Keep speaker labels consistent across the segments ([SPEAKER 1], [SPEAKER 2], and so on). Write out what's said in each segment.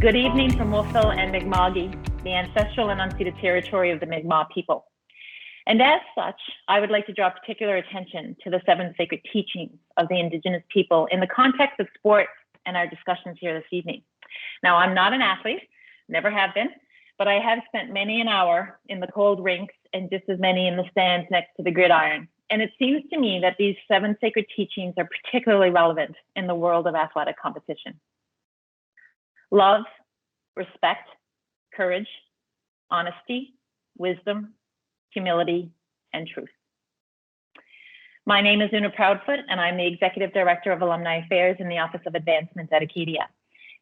[SPEAKER 1] Good evening from Wolfville and Mi'kma'ki, the ancestral and unceded territory of the Mi'kmaq people. And as such, I would like to draw particular attention to the 7 sacred teachings of the Indigenous people in the context of sports and our discussions here this evening. Now, I'm not an athlete, never have been, but I have spent many an hour in the cold rinks and just as many in the stands next to the gridiron. And it seems to me that these 7 sacred teachings are particularly relevant in the world of athletic competition. Love, respect, courage, honesty, wisdom, humility, and truth. My name is Oonagh Proudfoot, and I'm the Executive Director of Alumni Affairs in the Office of Advancement at Acadia,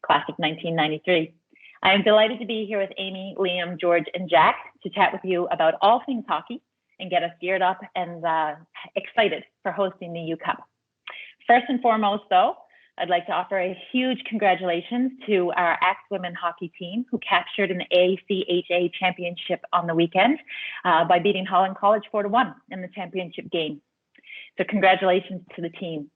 [SPEAKER 1] class of 1993. I am delighted to be here with Amy, Liam, George, and Jack to chat with you about all things hockey and get us geared up and excited for hosting the UCup. First and foremost, though, I'd like to offer a huge congratulations to our Axemen hockey team who captured an ACHA championship on the weekend by beating Holland College 4-1 in the championship game. So congratulations to the team.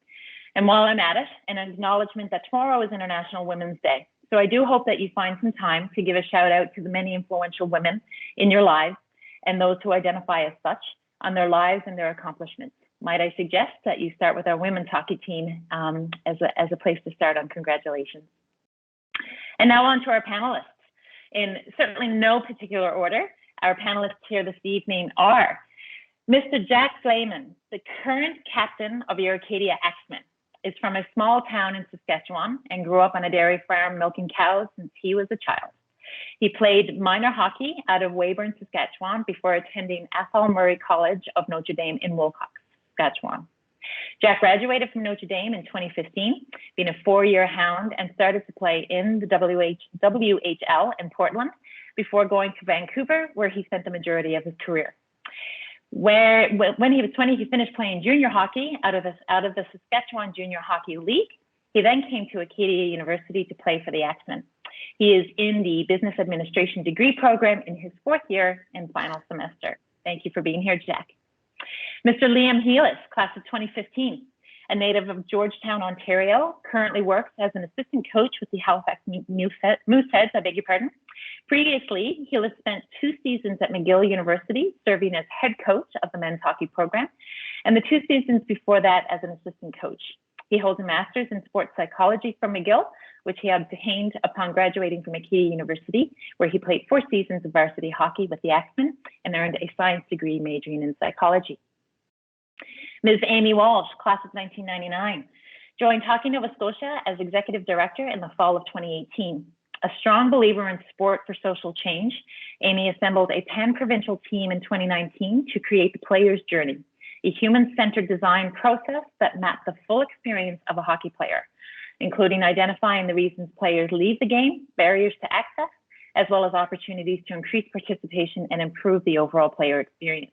[SPEAKER 1] And while I'm at it, an acknowledgement that tomorrow is International Women's Day. So I do hope that you find some time to give a shout out to the many influential women in your lives and those who identify as such on their lives and their accomplishments. Might I suggest that you start with our women's hockey team as a place to start on congratulations. And now on to our panelists. In certainly no particular order, our panelists here this evening are Mr. Jack Flaman, the current captain of your Acadia Axemen, is from a small town in Saskatchewan and grew up on a dairy farm milking cows since he was a child. He played minor hockey out of Weyburn, Saskatchewan before attending Athol Murray College of Notre Dame in Wilcox, Saskatchewan. Jack graduated from Notre Dame in 2015, being a 4-year Hound, and started to play in the WHL in Portland before going to Vancouver, where he spent the majority of his career. When he was 20, he finished playing junior hockey out of the Saskatchewan Junior Hockey League. He then came to Acadia University to play for the Axemen. He is in the Business Administration degree program in his 4th year and final semester. Thank you for being here, Jack. Mr. Liam Heelis, class of 2015, a native of Georgetown, Ontario, currently works as an assistant coach with the Halifax Mooseheads, I beg your pardon. Previously, Heelis spent 2 seasons at McGill University, serving as head coach of the men's hockey program, and the 2 seasons before that as an assistant coach. He holds a master's in sports psychology from McGill, which he obtained upon graduating from Acadia University, where he played 4 seasons of varsity hockey with the Axemen and earned a science degree majoring in psychology. Ms. Amy Walsh, class of 1999, joined Hockey Nova Scotia as executive director in the fall of 2018. A strong believer in sport for social change, Amy assembled a pan-provincial team in 2019 to create the player's journey, a human-centered design process that mapped the full experience of a hockey player, including identifying the reasons players leave the game, barriers to access, as well as opportunities to increase participation and improve the overall player experience.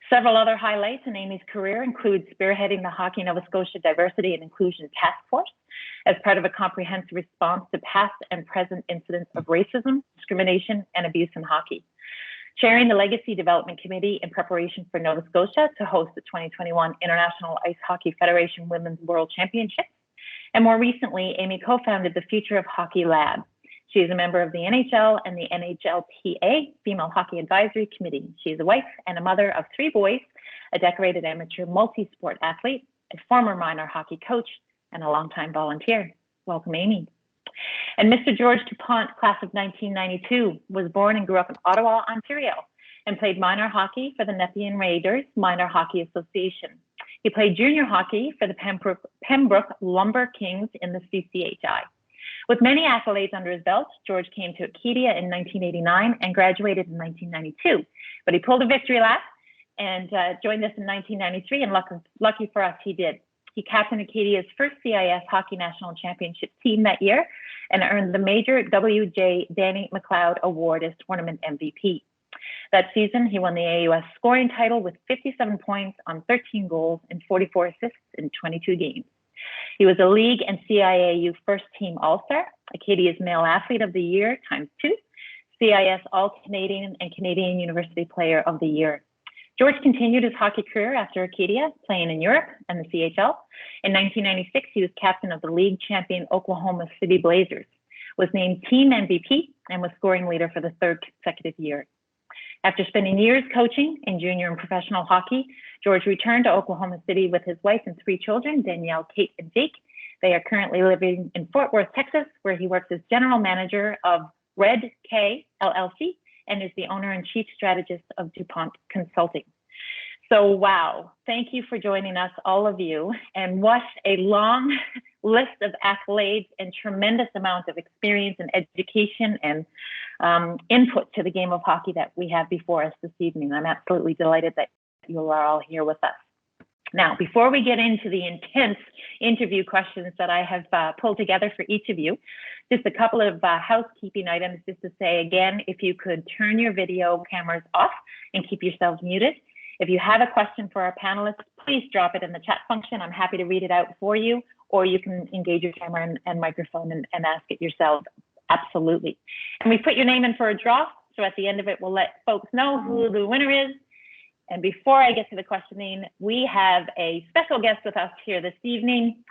[SPEAKER 1] Several other highlights in Amy's career include spearheading the Hockey Nova Scotia Diversity and Inclusion Task Force as part of a comprehensive response to past and present incidents of racism, discrimination, and abuse in hockey. Chairing the Legacy Development Committee in preparation for Nova Scotia to host the 2021 International Ice Hockey Federation Women's World Championships. And more recently, Amy co-founded the Future of Hockey Lab. She is a member of the NHL and the NHLPA Female Hockey Advisory Committee. She is a wife and a mother of 3 boys, a decorated amateur multi-sport athlete, a former minor hockey coach, and a longtime volunteer. Welcome, Amy. And Mr. George Dupont, class of 1992, was born and grew up in Ottawa, Ontario, and played minor hockey for the Nepean Raiders Minor Hockey Association. He played junior hockey for the Pembroke Lumber Kings in the CCHI. With many accolades under his belt, George came to Acadia in 1989 and graduated in 1992. But he pulled a victory lap and joined us in 1993, and lucky for us, he did. He captained Acadia's first CIS Hockey National Championship team that year and earned the major W.J. Danny McLeod Award as tournament MVP. That season, he won the AUS scoring title with 57 points on 13 goals and 44 assists in 22 games. He was a league and CIAU first team All-Star, Acadia's Male Athlete of the Year ×2, CIS All-Canadian and Canadian University Player of the Year. George continued his hockey career after Acadia, playing in Europe and the CHL. In 1996, he was captain of the league champion Oklahoma City Blazers, was named team MVP, and was scoring leader for the third consecutive year. After spending years coaching in junior and professional hockey, George returned to Oklahoma City with his wife and 3 children, Danielle, Kate, and Jake. They are currently living in Fort Worth, Texas, where he works as general manager of Red K LLC and is the owner and chief strategist of Dupont Consulting. So, wow, thank you for joining us, all of you. And what a long list of accolades and tremendous amount of experience and education and input to the game of hockey that we have before us this evening. I'm absolutely delighted that you are all here with us. Now, before we get into the intense interview questions that I have pulled together for each of you, just a couple of housekeeping items just to say again, if you could turn your video cameras off and keep yourselves muted. If you have a question for our panelists, please drop it in the chat function. I'm happy to read it out for you, or you can engage your camera and microphone and ask it yourself. Absolutely. And we put your name in for a draw, so at the end of it, we'll let folks know who the winner is. And before I get to the questioning, we have a special guest with us here this evening.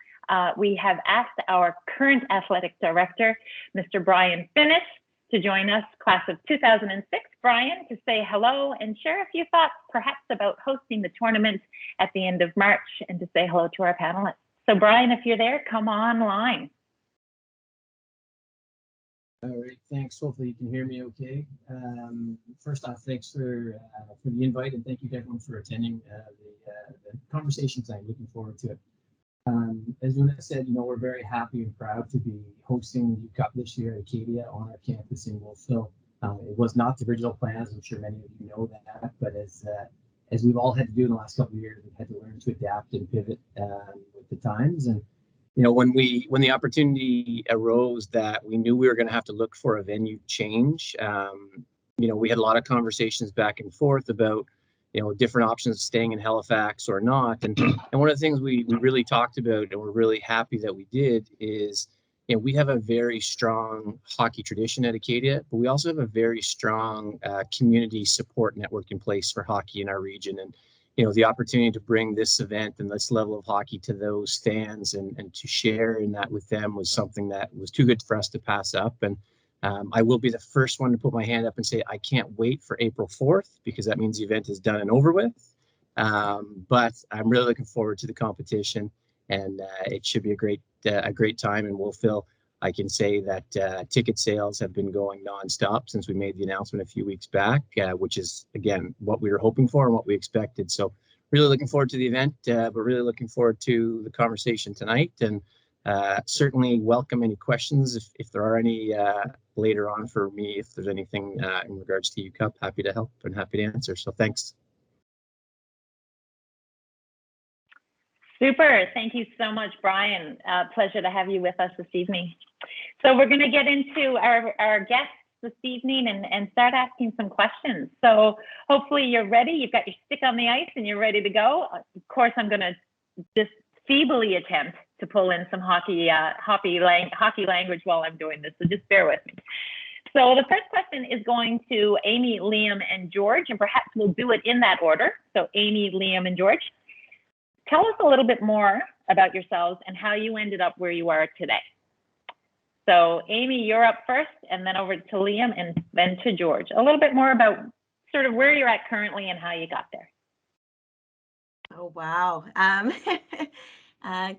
[SPEAKER 1] We have asked our current athletic director, Mr. Brian Finnish, to join us, class of 2006. Brian, to say hello and share a few thoughts perhaps about hosting the tournament at the end of March, and to say hello to our panelists. So Brian, if you're there, come online.
[SPEAKER 2] All right, thanks. Hopefully you can hear me okay. First off, thanks for the invite, and thank you to everyone for attending the conversation tonight. Looking forward to it. As Oonagh said, we're very happy and proud to be hosting UCup this year at Acadia on our campus in Wolfville. It was not the original plan, as I'm sure many of you know that, but as we've all had to do in the last couple of years, we've had to learn to adapt and pivot with the times. And when the opportunity arose that we knew we were going to have to look for a venue change, we had a lot of conversations back and forth about different options, staying in Halifax or not. And one of the things we really talked about, and we're really happy that we did, is we have a very strong hockey tradition at Acadia, but we also have a very strong community support network in place for hockey in our region. And the opportunity to bring this event and this level of hockey to those fans and to share in that with them was something that was too good for us to pass up. And I will be the first one to put my hand up and say I can't wait for April 4th, because that means the event is done and over with. But I'm really looking forward to the competition, and it should be a great time in Wolfville. I can say that ticket sales have been going nonstop since we made the announcement a few weeks back, which is, again, what we were hoping for and what we expected. So really looking forward to the event, but really looking forward to the conversation tonight. And certainly welcome any questions if there are any later on for me. If there's anything in regards to UCup, happy to help and happy to answer. So thanks.
[SPEAKER 1] Super. Thank you so much, Brian. Pleasure to have you with us this evening. So we're going to get into our guests this evening and start asking some questions. So hopefully you're ready. You've got your stick on the ice and you're ready to go. Of course, I'm going to just feebly attempt to pull in some hockey language while I'm doing this, so just bear with me. So the first question is going to Amy, Liam, and George, and perhaps we'll do it in that order. So Amy, Liam, and George, tell us a little bit more about yourselves and how you ended up where you are today. So Amy, you're up first, and then over to Liam, and then to George. A little bit more about sort of where you're at currently and how you got there.
[SPEAKER 3] Oh, wow.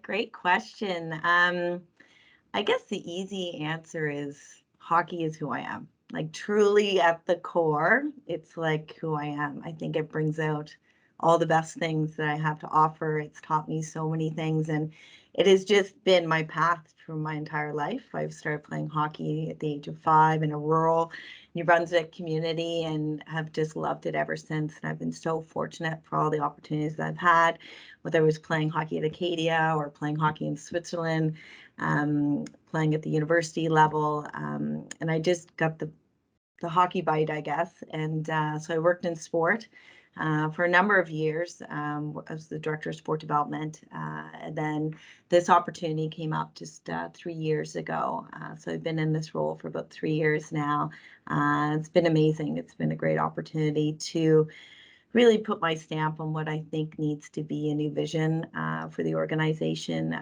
[SPEAKER 3] Great question. I guess the easy answer is hockey is who I am. Like, truly at the core, it's like who I am. I think it brings out all the best things that I have to offer. It's taught me so many things, and it has just been my path through my entire life. I've started playing hockey at the age of 5 in a rural New Brunswick community and have just loved it ever since. And I've been so fortunate for all the opportunities that I've had, whether it was playing hockey at Acadia or playing hockey in Switzerland, playing at the university level. And I just got the hockey bite, I guess. And so I worked in sport for a number of years as the director of sport development. And then this opportunity came up just 3 years ago. So I've been in this role for about 3 years now. It's been amazing. It's been a great opportunity to really put my stamp on what I think needs to be a new vision for the organization.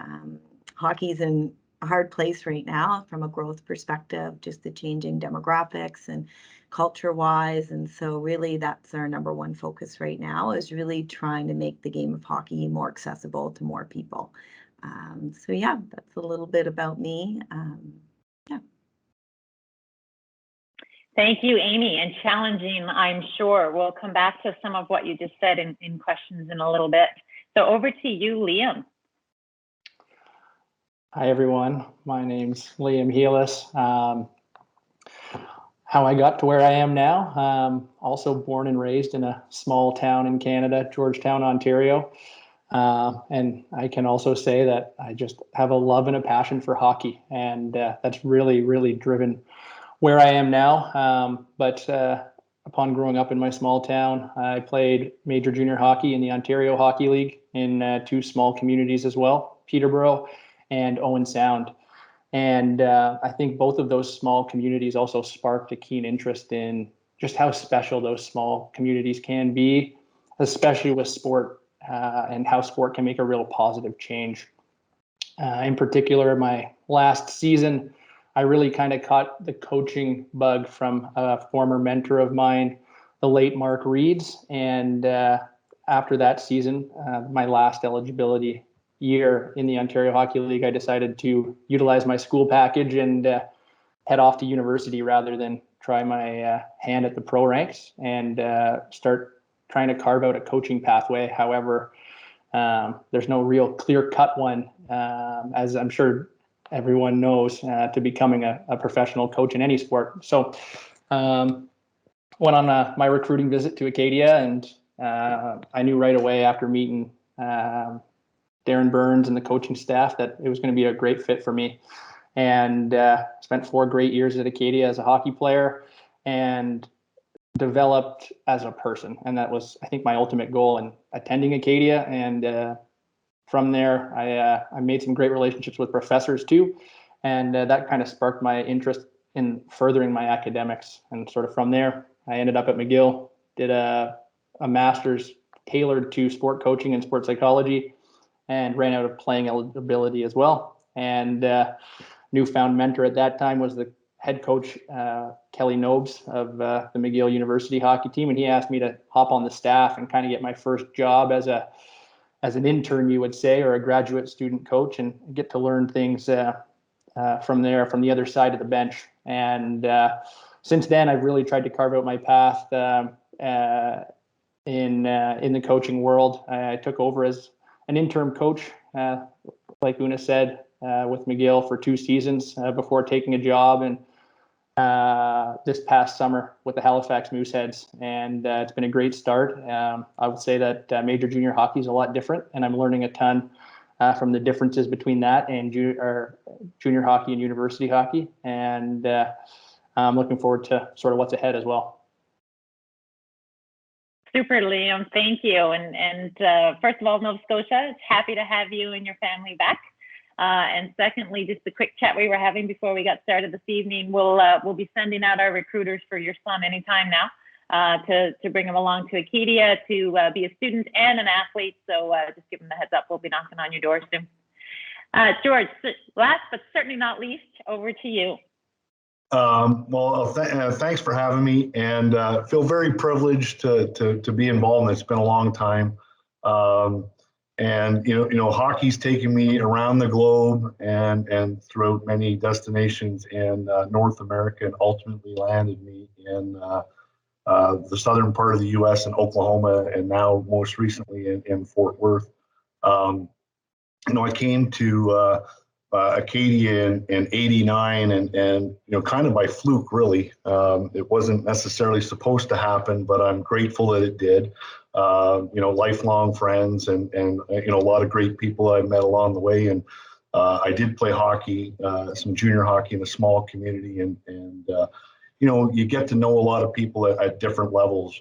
[SPEAKER 3] Hockey is an a hard place right now from a growth perspective, just the changing demographics and culture-wise. And so really that's our number one focus right now, is really trying to make the game of hockey more accessible to more people. So yeah, that's a little bit about me. Yeah.
[SPEAKER 1] Thank you, Amy, and challenging, I'm sure. We'll come back to some of what you just said in questions in a little bit. So over to you, Liam.
[SPEAKER 4] Hi, everyone. My name's Liam Heelis. How I got to where I am now, also born and raised in a small town in Canada, Georgetown, Ontario. And I can also say that I just have a love and a passion for hockey, and that's really, really driven where I am now. But upon growing up in my small town, I played major junior hockey in the Ontario Hockey League in two small communities as well, Peterborough and Owen Sound. And I think both of those small communities also sparked a keen interest in just how special those small communities can be, especially with sport, and how sport can make a real positive change. In particular, my last season, I really kind of caught the coaching bug from a former mentor of mine, the late Mark Reeds. And after that season, my last eligibility year in the Ontario Hockey League, I decided to utilize my school package and head off to university rather than try my hand at the pro ranks and start trying to carve out a coaching pathway. However, there's no real clear-cut one, as I'm sure everyone knows, to becoming a professional coach in any sport. So went on my recruiting visit to Acadia, and I knew right away after meeting Darren Burns and the coaching staff that it was going to be a great fit for me. And spent 4 great years at Acadia as a hockey player and developed as a person. And that was, I think, my ultimate goal in attending Acadia. And from there, I made some great relationships with professors too. And that kind of sparked my interest in furthering my academics. And sort of from there, I ended up at McGill, did a master's tailored to sport coaching and sport psychology, and ran out of playing eligibility as well. And newfound mentor at that time was the head coach, Kelly Nobes of the McGill University hockey team. And he asked me to hop on the staff and kind of get my first job as an intern, you would say, or a graduate student coach, and get to learn things from there, from the other side of the bench. And since then, I've really tried to carve out my path in the coaching world. I took over as an interim coach, like Oonagh said, with McGill for 2 seasons before taking a job and this past summer with the Halifax Mooseheads. And it's been a great start. I would say that major junior hockey is a lot different, and I'm learning a ton from the differences between that and junior hockey and university hockey. And I'm looking forward to sort of what's ahead as well.
[SPEAKER 1] Super, Liam. Thank you. And first of all, Nova Scotia is happy to have you and your family back. And secondly, just the quick chat we were having before we got started this evening, we'll be sending out our recruiters for your son anytime now to bring him along to Acadia to be a student and an athlete. So just give him the heads up. We'll be knocking on your door soon. George, last but certainly not least, over to you.
[SPEAKER 5] Thanks for having me, and feel very privileged to be involved. It's been a long time. And hockey's taken me around the globe and throughout many destinations in North America, and ultimately landed me in the southern part of the U.S. in Oklahoma, and now most recently in Fort Worth. I came to Acadia in '89, and kind of by fluke, really. It wasn't necessarily supposed to happen, but I'm grateful that it did. Lifelong friends and a lot of great people I met along the way. And I did play hockey, some junior hockey in a small community, and you get to know a lot of people at different levels,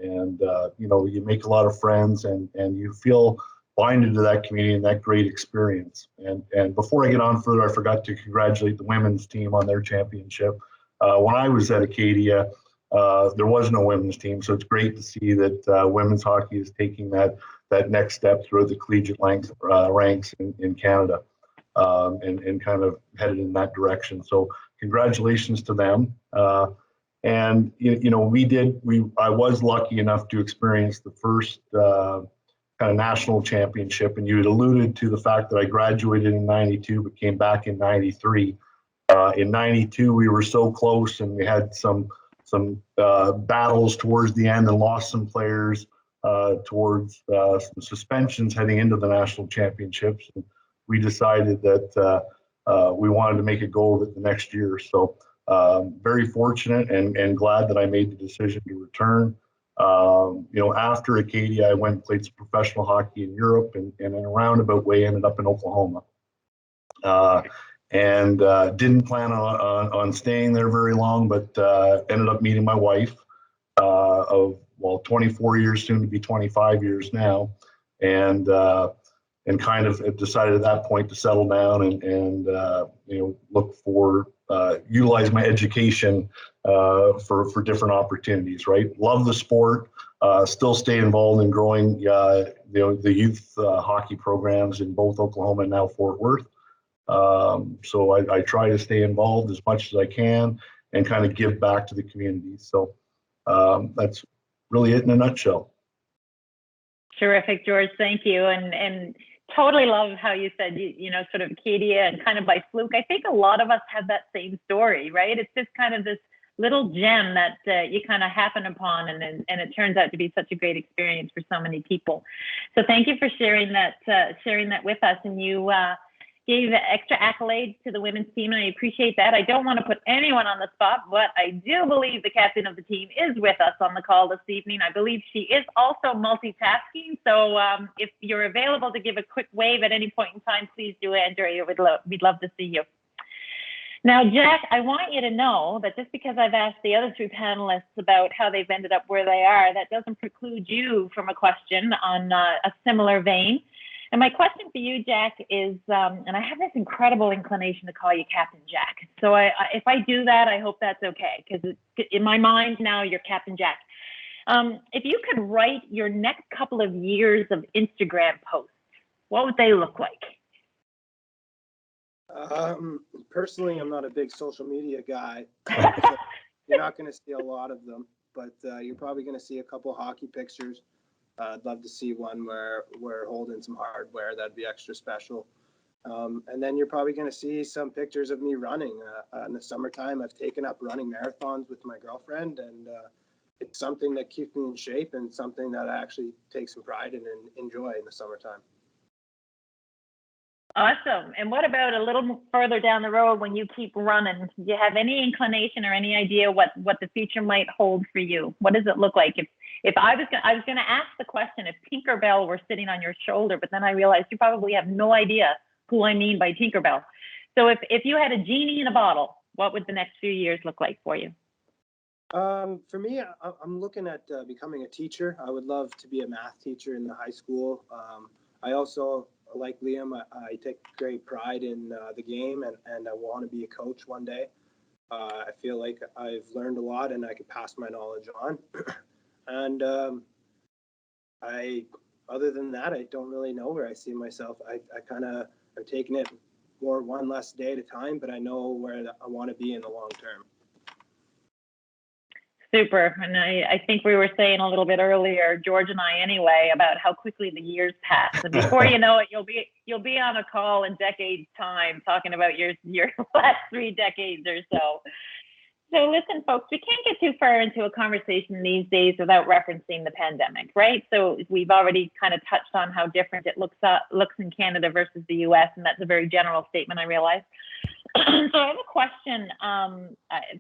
[SPEAKER 5] and you make a lot of friends, and you feel binded to that community and that great experience. And before I get on further, I forgot to congratulate the women's team on their championship. When I was at Acadia, there was no women's team, so it's great to see that women's hockey is taking that next step through the collegiate ranks in Canada. and kind of headed in that direction. So congratulations to them. And I was lucky enough to experience the first kind of national championship, and you had alluded to the fact that I graduated in '92 but came back in '93. In '92 we were so close, and we had some battles towards the end and lost some players towards some suspensions heading into the national championships. And we decided that we wanted to make a go of it the next year. So very fortunate and glad that I made the decision to return. After Acadia, I went and played some professional hockey in Europe, and in a roundabout way ended up in Oklahoma. And didn't plan on staying there very long, but ended up meeting my wife of 24 years, soon to be 25 years now, and kind of decided at that point to settle down and look for utilize my education for different opportunities. Right, love the sport, still stay involved in growing the youth hockey programs in both Oklahoma and now Fort Worth. So I try to stay involved as much as I can and kind of give back to the community. So that's really it in a nutshell.
[SPEAKER 1] Terrific, George. Thank you. And totally love how you said, sort of Acadia and kind of by fluke. I think a lot of us have that same story, right? It's just kind of this little gem that you kind of happen upon, and it turns out to be such a great experience for so many people. So thank you for sharing that with us. And you gave extra accolades to the women's team, and I appreciate that. I don't want to put anyone on the spot, but I do believe the captain of the team is with us on the call this evening. I believe she is also multitasking. So if you're available to give a quick wave at any point in time, please do, Andrea. We'd love to see you. Now, Jack, I want you to know that just because I've asked the other three panelists about how they've ended up where they are, that doesn't preclude you from a question on a similar vein. And my question for you, Jack, is, and I have this incredible inclination to call you Captain Jack. So if I do that, I hope that's okay, because in my mind now, you're Captain Jack. If you could write your next couple of years of Instagram posts, what would they look like?
[SPEAKER 6] Personally, I'm not a big social media guy. So you're not going to see a lot of them, but you're probably going to see a couple hockey pictures. I'd love to see one where we're holding some hardware. That'd be extra special. And then you're probably going to see some pictures of me running. In the summertime, I've taken up running marathons with my girlfriend, and it's something that keeps me in shape and something that I actually take some pride in and enjoy in the summertime.
[SPEAKER 1] Awesome. And what about a little further down the road when you keep running? Do you have any inclination or any idea what the future might hold for you? What does it look like? If I was going to ask the question, if Tinkerbell were sitting on your shoulder, but then I realized you probably have no idea who I mean by Tinkerbell. So if you had a genie in a bottle, what would the next few years look like for you?
[SPEAKER 6] For me, I'm looking at becoming a teacher. I would love to be a math teacher in the high school. I also, like Liam, I take great pride in the game, and I want to be a coach one day. I feel like I've learned a lot and I could pass my knowledge on. And other than that, I don't really know where I see myself. I kind of am taking it one less day at a time, but I know where I want to be in the long term.
[SPEAKER 1] Super. And I think we were saying a little bit earlier, George and I anyway, about how quickly the years pass. And before you know it, you'll be on a call in decades time talking about your last 3 decades or so. So listen, folks, we can't get too far into a conversation these days without referencing the pandemic, right? So we've already kind of touched on how different it looks in Canada versus the US, and that's a very general statement, I realize. So I have a question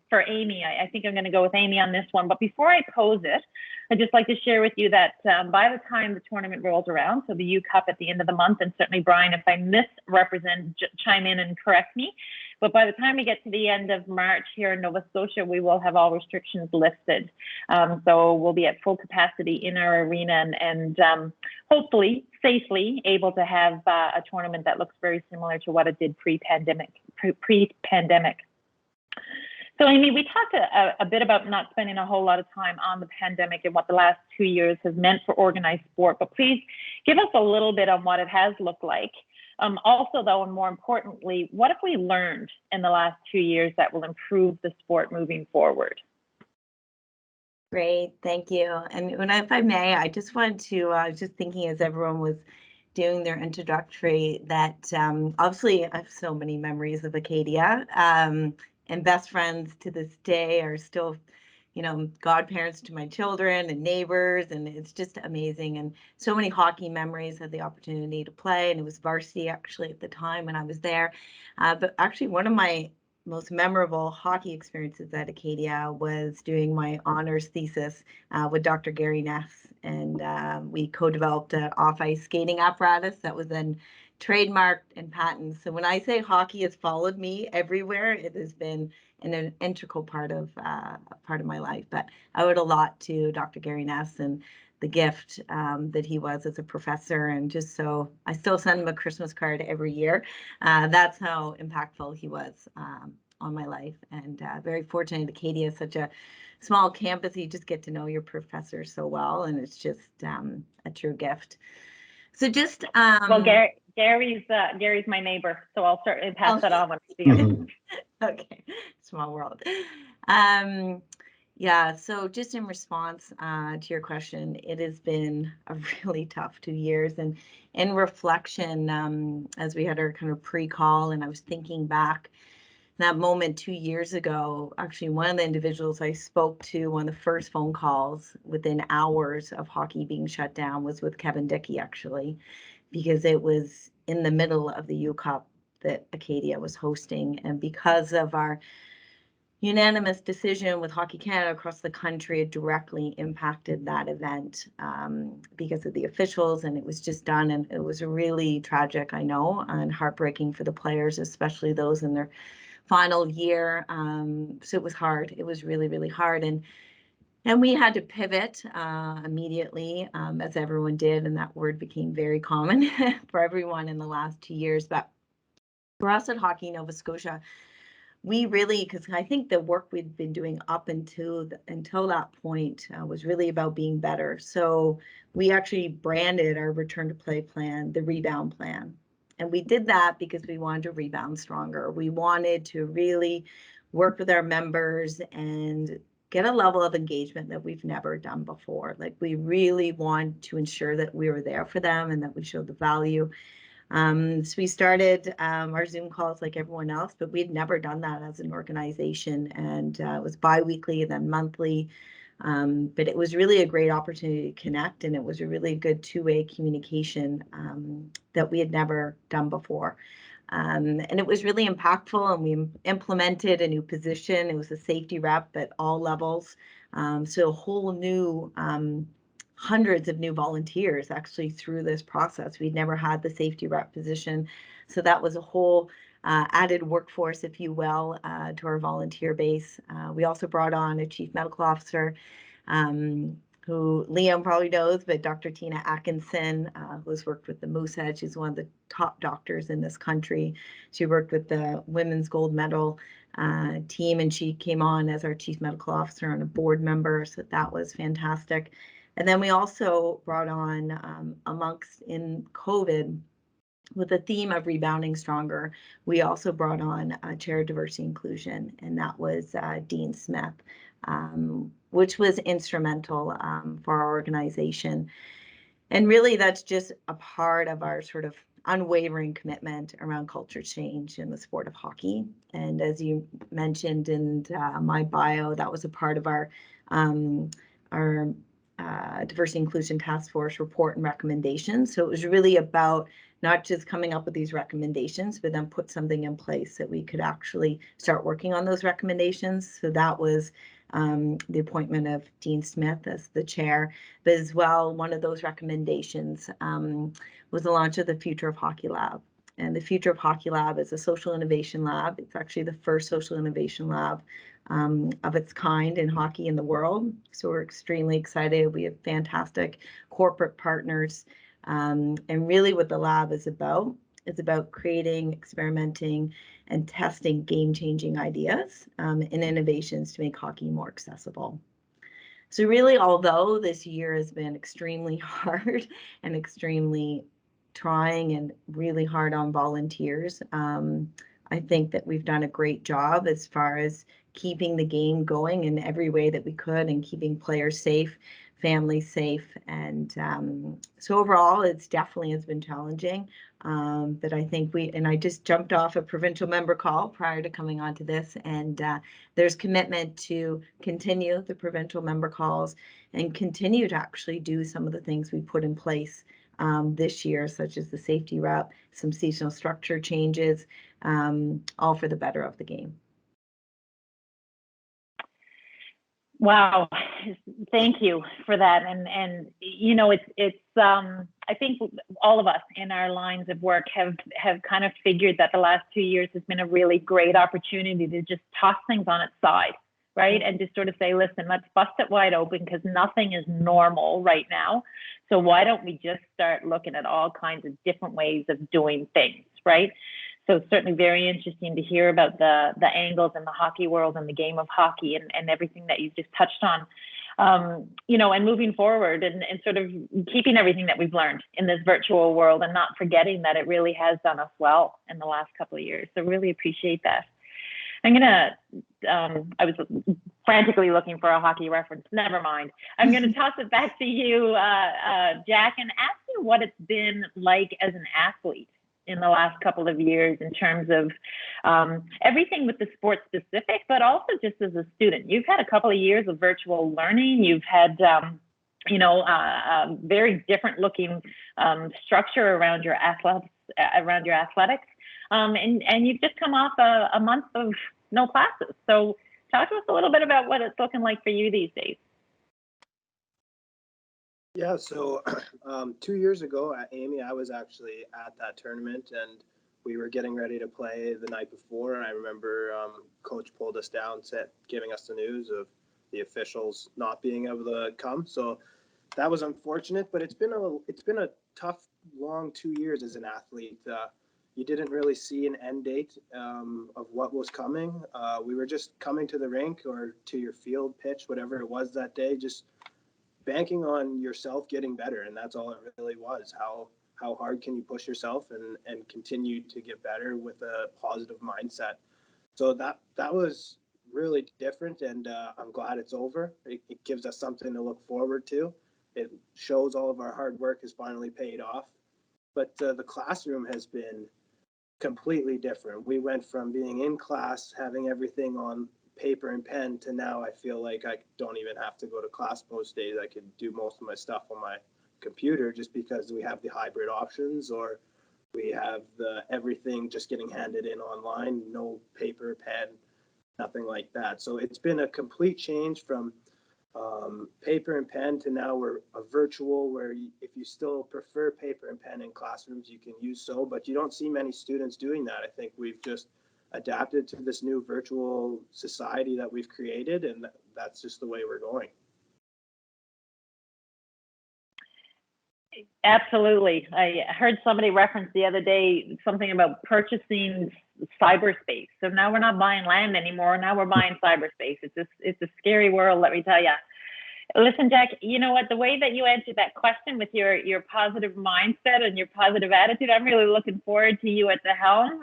[SPEAKER 1] for Amy. I think I'm going to go with Amy on this one. But before I pose it, I'd just like to share with you that by the time the tournament rolls around, so the UCup at the end of the month, and certainly Brian, if I misrepresent, chime in and correct me. But by the time we get to the end of March here in Nova Scotia, we will have all restrictions lifted. So we'll be at full capacity in our arena and hopefully safely able to have a tournament that looks very similar to what it did pre-pandemic. So Amy, we talked a bit about not spending a whole lot of time on the pandemic and what the last 2 years has meant for organized sport, but please give us a little bit on what it has looked like Also, though, and more importantly, what have we learned in the last 2 years that will improve the sport moving forward?
[SPEAKER 3] Great, thank you. And if I may, I just wanted to, I was just thinking as everyone was doing their introductory that obviously I have so many memories of Acadia, and best friends to this day are still, you know, godparents to my children and neighbors, and it's just amazing. And so many hockey memories, had the opportunity to play, and it was varsity actually at the time when I was there. But actually one of my most memorable hockey experiences at Acadia was doing my honors thesis with Dr. Gary Ness, and we co-developed an off-ice skating apparatus that was then trademarked and patented. So when I say hockey has followed me everywhere, it has been an integral part of my life. But I owe it a lot to Dr. Gary Ness and the gift that he was as a professor, and just so I still send him a Christmas card every year. That's how impactful he was on my life, and very fortunate. Acadia is such a small campus, you just get to know your professors so well, and it's just a true gift. So just
[SPEAKER 1] well, Gary's my neighbor, so I'll certainly pass that on when I see him.
[SPEAKER 3] Okay, small world. Yeah, so just in response to your question, it has been a really tough 2 years, and in reflection, as we had our kind of pre-call, and I was thinking back that moment 2 years ago, actually one of the individuals I spoke to, one of the first phone calls within hours of hockey being shut down, was with Kevin Dickey, actually, because it was in the middle of the UCup that Acadia was hosting, and because of our unanimous decision with Hockey Canada across the country, it directly impacted that event because of the officials, and it was just done, and it was really tragic, I know, and heartbreaking for the players, especially those in their final year. So it was hard. It was really, really hard, and we had to pivot immediately, as everyone did, and that word became very common for everyone in the last 2 years. But for us at Hockey Nova Scotia, we really, because I think the work we'd been doing up until that point was really about being better. So we actually branded our return to play plan the rebound plan. And we did that because we wanted to rebound stronger. We wanted to really work with our members and get a level of engagement that we've never done before. Like, we really want to ensure that we were there for them and that we showed the value. So we started our Zoom calls like everyone else, but we'd never done that as an organization, and it was bi-weekly and then monthly. But it was really a great opportunity to connect, and it was a really good two-way communication that we had never done before. And it was really impactful, and we implemented a new position. It was a safety rep at all levels. So a whole new hundreds of new volunteers actually through this process. We'd never had the safety rep position. So that was a whole added workforce, if you will, to our volunteer base. We also brought on a chief medical officer, who Liam probably knows, but Dr. Tina Atkinson, who has worked with the Moosehead. She's one of the top doctors in this country. She worked with the women's gold medal team, and she came on as our chief medical officer and a board member. So that was fantastic. And then we also brought on, amongst in COVID, with the theme of rebounding stronger, we also brought on a chair of diversity inclusion, and that was Dean Smith, which was instrumental for our organization. And really, that's just a part of our sort of unwavering commitment around culture change in the sport of hockey. And as you mentioned in my bio, that was a part of our Diversity Inclusion Task Force report and recommendations. So it was really about not just coming up with these recommendations, but then put something in place that we could actually start working on those recommendations. So that was the appointment of Dean Smith as the chair. But as well, one of those recommendations was the launch of the Future of Hockey Lab. And the Future of Hockey Lab is a social innovation lab. It's actually the first social innovation lab of its kind in hockey in the world. So we're extremely excited. We have fantastic corporate partners. And really what the lab is about creating, experimenting, and testing game-changing ideas and innovations to make hockey more accessible. So really, although this year has been extremely hard and extremely trying and really hard on volunteers. I think that we've done a great job as far as keeping the game going in every way that we could and keeping players safe, families safe. And so overall, it's definitely has been challenging. But I think I just jumped off a provincial member call prior to coming onto this, and there's commitment to continue the provincial member calls and continue to actually do some of the things we put in place this year, such as the safety rep, some seasonal structure changes, all for the better of the game.
[SPEAKER 1] Wow, thank you for that. And you know, it's I think all of us in our lines of work have kind of figured that the last 2 years has been a really great opportunity to just toss things on its side, right? And just sort of say, listen, let's bust it wide open because nothing is normal right now. So why don't we just start looking at all kinds of different ways of doing things, right? So it's certainly very interesting to hear about the angles in the hockey world and the game of hockey and everything that you've just touched on, you know, and moving forward and sort of keeping everything that we've learned in this virtual world and not forgetting that it really has done us well in the last couple of years. So really appreciate that. I'm gonna, I was frantically looking for a hockey reference. Never mind. I'm gonna toss it back to you, Jack, and ask you what it's been like as an athlete in the last couple of years in terms of everything with the sport specific, but also just as a student. You've had a couple of years of virtual learning. You've had, you know, a very different looking structure around your athletics, and you've just come off a month of no classes. So talk to us a little bit about what it's looking like for you these days.
[SPEAKER 6] Yeah, so 2 years ago, Amy, I was actually at that tournament and we were getting ready to play the night before. And I remember coach pulled us down, giving us the news of the officials not being able to come. So that was unfortunate, but it's been a tough, long 2 years as an athlete. You didn't really see an end date of what was coming. We were just coming to the rink or to your field pitch, whatever it was that day, just banking on yourself getting better. And that's all it really was. How hard can you push yourself and continue to get better with a positive mindset? So that was really different, and I'm glad it's over. It gives us something to look forward to. It shows all of our hard work has finally paid off. But the classroom has been completely different. We went from being in class, having everything on paper and pen, to now I feel like I don't even have to go to class most days. I can do most of my stuff on my computer just because we have the hybrid options, or we have everything just getting handed in online, no paper, pen, nothing like that. So it's been a complete change from paper and pen to now we're a virtual, where if you still prefer paper and pen in classrooms, you can use so, but you don't see many students doing that. I think we've just adapted to this new virtual society that we've created, and that's just the way we're going.
[SPEAKER 1] Absolutely. I heard somebody reference the other day something about purchasing cyberspace. So now we're not buying land anymore. Now we're buying cyberspace. It's a scary world, let me tell you. Listen, Jack, you know what? The way that you answered that question with your positive mindset and your positive attitude, I'm really looking forward to you at the helm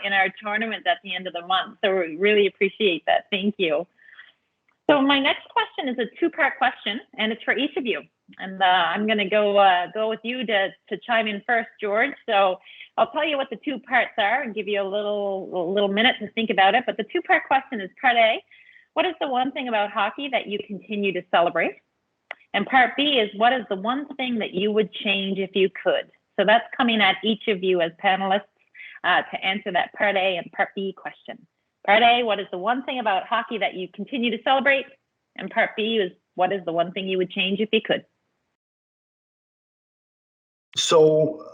[SPEAKER 1] in our tournament at the end of the month. So we really appreciate that. Thank you. So my next question is a two-part question, and it's for each of you. And I'm going to go with you to chime in first, George. So I'll tell you what the two parts are and give you a little minute to think about it. But the two-part question is part A, what is the one thing about hockey that you continue to celebrate? And part B is, what is the one thing that you would change if you could? So that's coming at each of you as panelists to answer that part A and part B question. Part A, what is the one thing about hockey that you continue to celebrate? And part B is, what is the one thing you would change if you could?
[SPEAKER 5] So,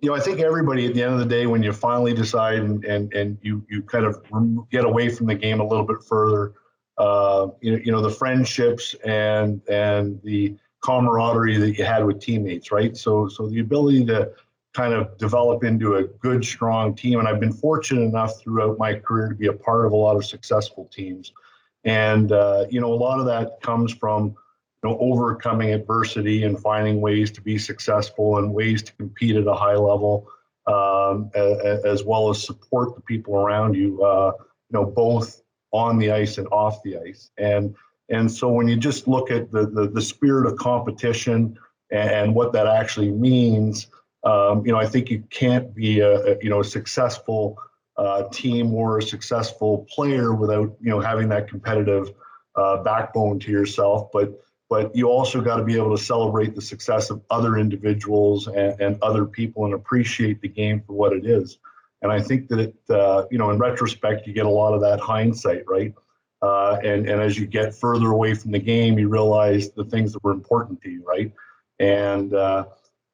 [SPEAKER 5] you know, I think everybody at the end of the day, when you finally decide and you kind of get away from the game a little bit further, you know, the friendships and the camaraderie that you had with teammates, right? So the ability to kind of develop into a good, strong team. And I've been fortunate enough throughout my career to be a part of a lot of successful teams. And, you know, a lot of that comes from overcoming adversity and finding ways to be successful and ways to compete at a high level, as well as support the people around you, both on the ice and off the ice. And so when you just look at the spirit of competition and what that actually means, I think you can't be a successful team or a successful player without having that competitive backbone to yourself. But you also got to be able to celebrate the success of other individuals and other people and appreciate the game for what it is. And I think that in retrospect, you get a lot of that hindsight, right? And as you get further away from the game, you realize the things that were important to you, right? And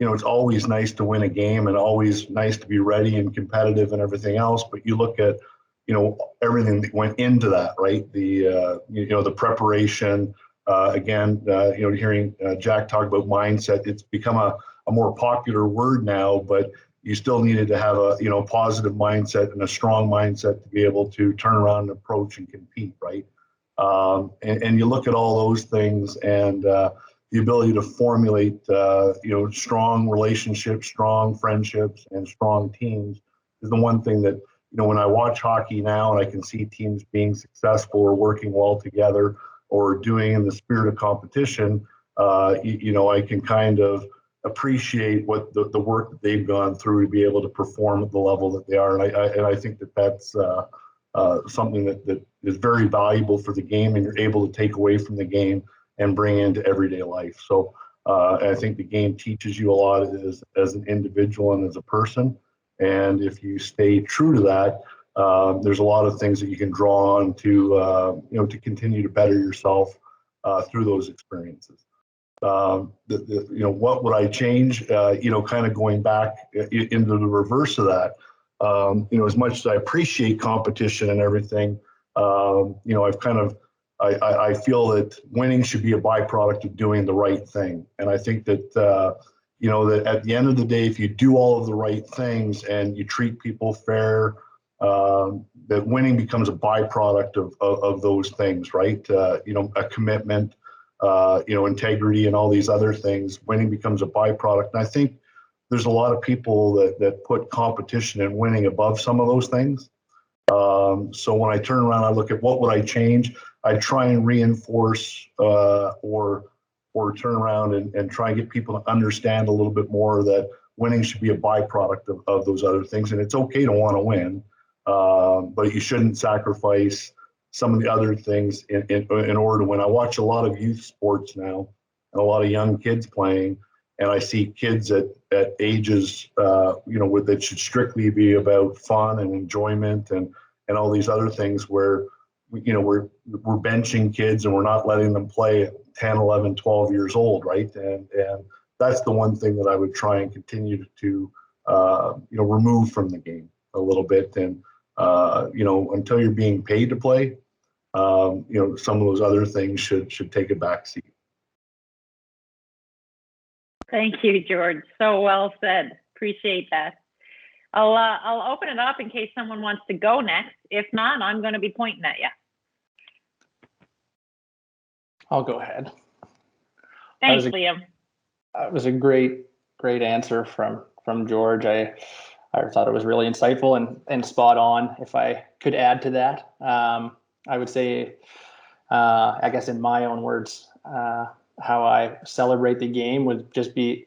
[SPEAKER 5] it's always nice to win a game and always nice to be ready and competitive and everything else. But you look at everything that went into that, right? The preparation. Hearing Jack talk about mindset, it's become a more popular word now, but you still needed to have a positive mindset and a strong mindset to be able to turn around and approach and compete, right? And you look at all those things, and the ability to formulate strong relationships, strong friendships, and strong teams is the one thing that when I watch hockey now and I can see teams being successful or working well together or doing in the spirit of competition, I can kind of appreciate what the work that they've gone through to be able to perform at the level that they are. And I think that that's something that is very valuable for the game, and you're able to take away from the game and bring into everyday life. So I think the game teaches you a lot as an individual and as a person. And if you stay true to that, there's a lot of things that you can draw on to continue to better yourself through those experiences. What would I change? Kind of going back into the reverse of that. As much as I appreciate competition and everything, I feel that winning should be a byproduct of doing the right thing. And I think that that at the end of the day, if you do all of the right things and you treat people fair, that winning becomes a byproduct of those things, right? A commitment, integrity, and all these other things. Winning becomes a byproduct. And I think there's a lot of people that put competition and winning above some of those things. So when I turn around, I look at what would I change. I try and reinforce or turn around and try and get people to understand a little bit more that winning should be a byproduct of those other things. And it's okay to want to win, but you shouldn't sacrifice some of the other things in order to win. I watch a lot of youth sports now and a lot of young kids playing, and I see kids at ages, that should strictly be about fun and enjoyment and all these other things where, we're benching kids and we're not letting them play at 10, 11, 12 years old, right? And that's the one thing that I would try and continue to, remove from the game a little bit. And, until you're being paid to play, some of those other things should take a back seat.
[SPEAKER 1] Thank you, George. So well said. Appreciate that. I'll open it up in case someone wants to go next. If not, I'm going to be pointing at you.
[SPEAKER 4] I'll go ahead.
[SPEAKER 1] Thanks, Liam.
[SPEAKER 4] That was a great answer from George. I thought it was really insightful and spot on. If I could add to that, I would say, I guess in my own words, how I celebrate the game would just be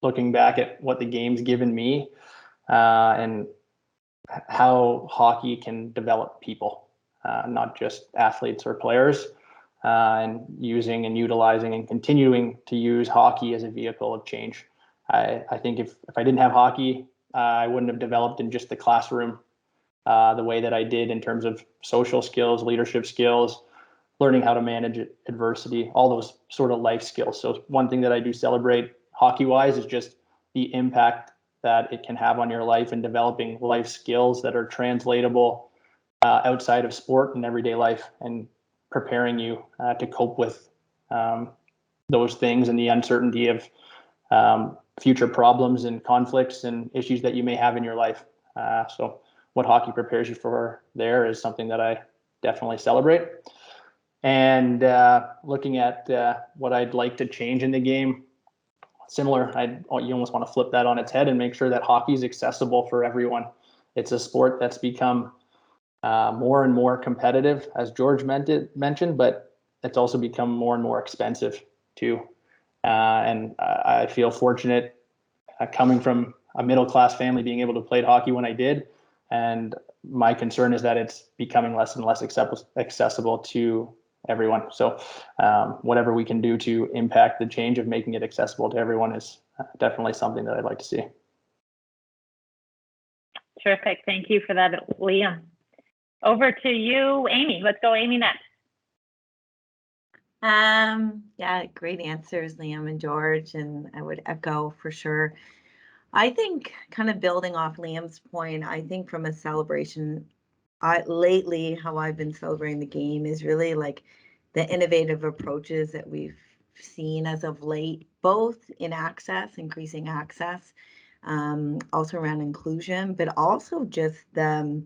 [SPEAKER 4] looking back at what the game's given me, and how hockey can develop people, not just athletes or players, and using and utilizing and continuing to use hockey as a vehicle of change. I think if I didn't have hockey, I wouldn't have developed in just the classroom the way that I did in terms of social skills, leadership skills, learning how to manage adversity, all those sort of life skills. So one thing that I do celebrate hockey-wise is just the impact that it can have on your life and developing life skills that are translatable outside of sport and everyday life, and preparing you to cope with those things and the uncertainty of future problems and conflicts and issues that you may have in your life. So what hockey prepares you for there is something that I definitely celebrate. And looking at what I'd like to change in the game, similar, you almost want to flip that on its head and make sure that hockey is accessible for everyone. It's a sport that's become more and more competitive, as George mentioned, but it's also become more and more expensive too. And I feel fortunate coming from a middle-class family, being able to play hockey when I did. And my concern is that it's becoming less and less accessible to everyone. So whatever we can do to impact the change of making it accessible to everyone is definitely something that I'd like to see.
[SPEAKER 1] Terrific. Thank you for that, Liam. Over to you, Amy. Let's go, Amy, next.
[SPEAKER 3] Yeah, great answers, Liam and George, and I would echo for sure. I think kind of building off Liam's point, I think from a celebration, lately how I've been celebrating the game is really like the innovative approaches that we've seen as of late, both in access, increasing access, also around inclusion, but also just the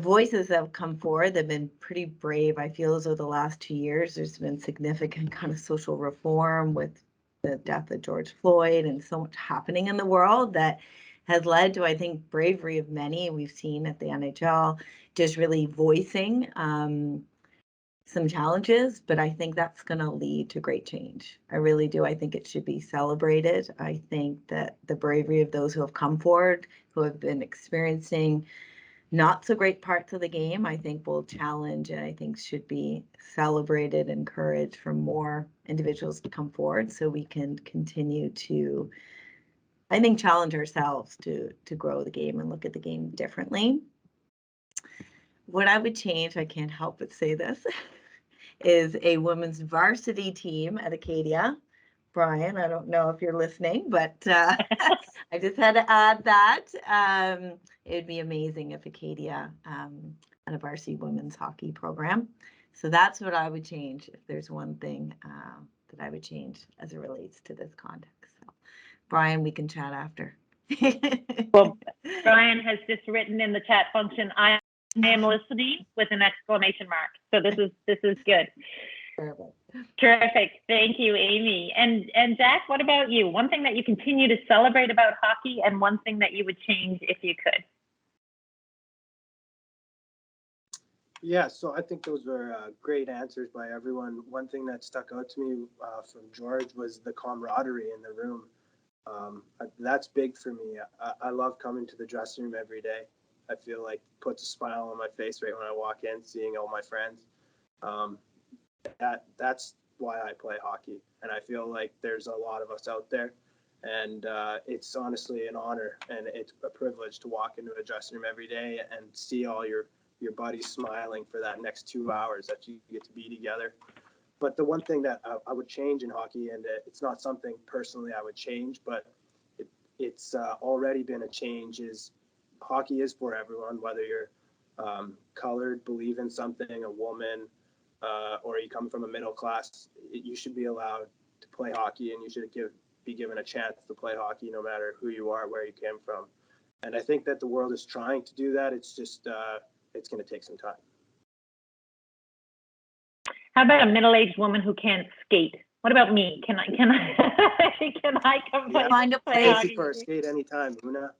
[SPEAKER 3] voices that have come forward that have been pretty brave. I feel as though the last 2 years, there's been significant kind of social reform with the death of George Floyd and so much happening in the world that has led to, I think, bravery of many. We've seen at the NHL just really voicing some challenges, but I think that's going to lead to great change. I really do. I think it should be celebrated. I think that the bravery of those who have come forward, who have been experiencing not so great parts of the game, I think will challenge and I think should be celebrated, encouraged for more individuals to come forward so we can continue to, I think, challenge ourselves to grow the game and look at the game differently. What I would change, I can't help but say this, is a women's varsity team at Acadia. Brian, I don't know if you're listening, but I just had to add that. It would be amazing if Acadia had a varsity women's hockey program. So that's what I would change if there's one thing that I would change as it relates to this context. So, Brian, we can chat after.
[SPEAKER 1] Well, Brian has just written in the chat function, I am listening with an exclamation mark. So this is good.
[SPEAKER 3] Perfect.
[SPEAKER 1] Terrific. Thank you, Amy. And Jack, what about you? One thing that you continue to celebrate about hockey and one thing that you would change if you could.
[SPEAKER 6] Yeah, so I think those were great answers by everyone. One thing that stuck out to me from George was the camaraderie in the room. That's big for me. I love coming to the dressing room every day. I feel like it puts a smile on my face right when I walk in, seeing all my friends. That's why I play hockey, and I feel like there's a lot of us out there, and it's honestly an honor and it's a privilege to walk into a dressing room every day and see all your buddies smiling for that next 2 hours that you get to be together. But the one thing that I would change in hockey, and it's not something personally I would change, but it's already been a change, is hockey is for everyone, whether you're colored, believe in something, a woman, or you come from a middle class. You should be allowed to play hockey, and you should be given a chance to play hockey no matter who you are, where you came from. And I think that the world is trying to do that. It's just it's going to take some time.
[SPEAKER 1] How about a middle-aged woman who can't skate? What about me? Can I can I come play?
[SPEAKER 3] Find a
[SPEAKER 1] play
[SPEAKER 3] place
[SPEAKER 1] hockey?
[SPEAKER 6] For a skate anytime, Oonagh.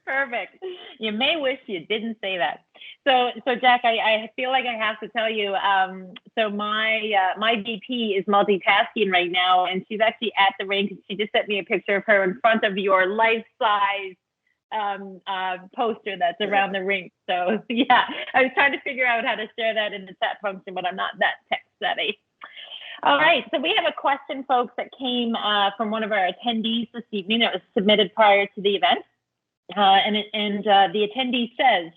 [SPEAKER 1] Perfect. You may wish you didn't say that. So Jack, I feel like I have to tell you. So my VP is multitasking right now, and she's actually at the rink. She just sent me a picture of her in front of your life-size poster that's around the rink. So yeah, I was trying to figure out how to share that in the chat function, but I'm not that tech savvy. All right, so we have a question, folks, that came from one of our attendees this evening. It was submitted prior to the event. And the attendee says,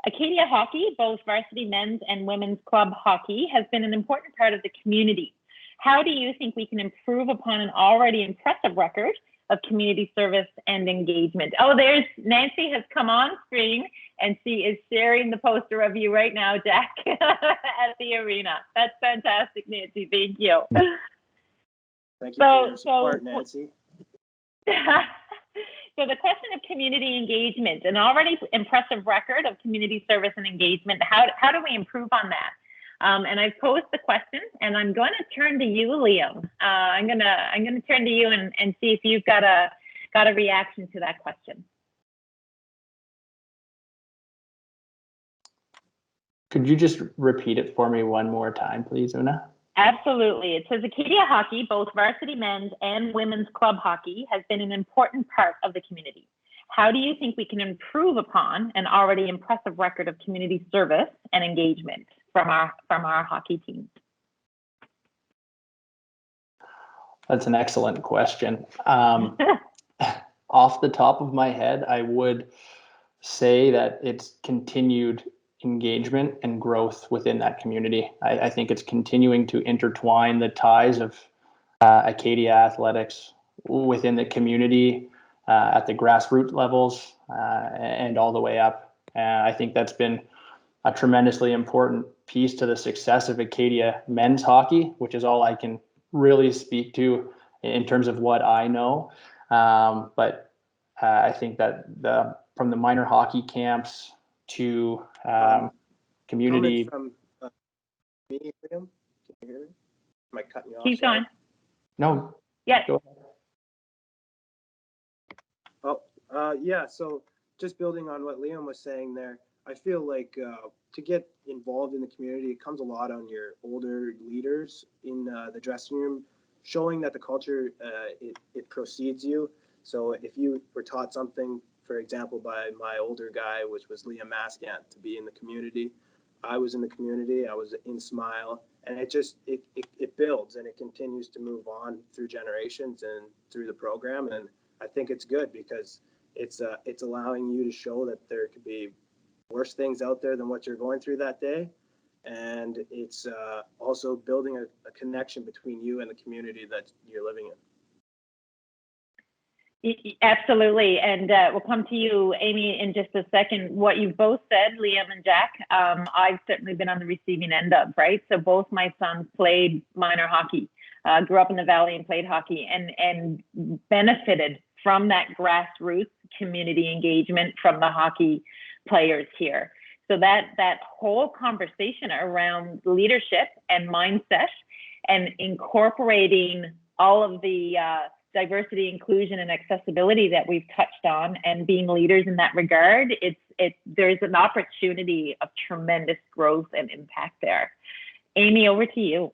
[SPEAKER 1] Acadia hockey, both varsity men's and women's club hockey, has been an important part of the community. How do you think we can improve upon an already impressive record of community service and engagement? Oh, there's Nancy has come on screen and she is sharing the poster of you right now, Jack, at the arena. That's fantastic, Nancy. Thank you.
[SPEAKER 6] Thank you for your support, Nancy.
[SPEAKER 1] So the question of community engagement, an already impressive record of community service and engagement. How do we improve on that? And I've posed the question, and I'm going to turn to you, Liam. I'm gonna turn to you and see if you've got a reaction to that question.
[SPEAKER 4] Could you just repeat it for me one more time, please, Oonagh?
[SPEAKER 1] Absolutely. It says Acadia hockey, both varsity men's and women's club hockey, has been an important part of the community. How do you think we can improve upon an already impressive record of community service and engagement from our hockey teams?
[SPEAKER 4] That's an excellent question. Off the top of my head, I would say that it's continued engagement and growth within that community. I think it's continuing to intertwine the ties of Acadia athletics within the community at the grassroots levels and all the way up. I think that's been a tremendously important piece to the success of Acadia men's hockey, which is all I can really speak to in terms of what I know. But I think that from the minor hockey camps to community.
[SPEAKER 6] From me, Liam? Can you hear me? Am I cutting you off?
[SPEAKER 1] Keep going.
[SPEAKER 4] No.
[SPEAKER 1] Yes.
[SPEAKER 4] Go ahead.
[SPEAKER 6] Oh, yeah. So just building on what Liam was saying there, I feel like to get involved in the community, it comes a lot on your older leaders in the dressing room, showing that the culture, it precedes you. So if you were taught something, for example, by my older guy, which was Liam Maskant, to be in the community, I was in the community, I was in Smile, and it builds and it continues to move on through generations and through the program. And I think it's good because it's allowing you to show that there could be worse things out there than what you're going through that day. And it's also building a connection between you and the community that you're living in.
[SPEAKER 1] Absolutely. And we'll come to you, Amy, in just a second. What you've both said, Liam and Jack, I've certainly been on the receiving end of, right? So both my sons played minor hockey, grew up in the Valley and played hockey and benefited from that grassroots community engagement from the hockey players here. So that whole conversation around leadership and mindset and incorporating all of the diversity, inclusion, and accessibility that we've touched on, and being leaders in that regard, there's an opportunity of tremendous growth and impact there. Amy, over to you.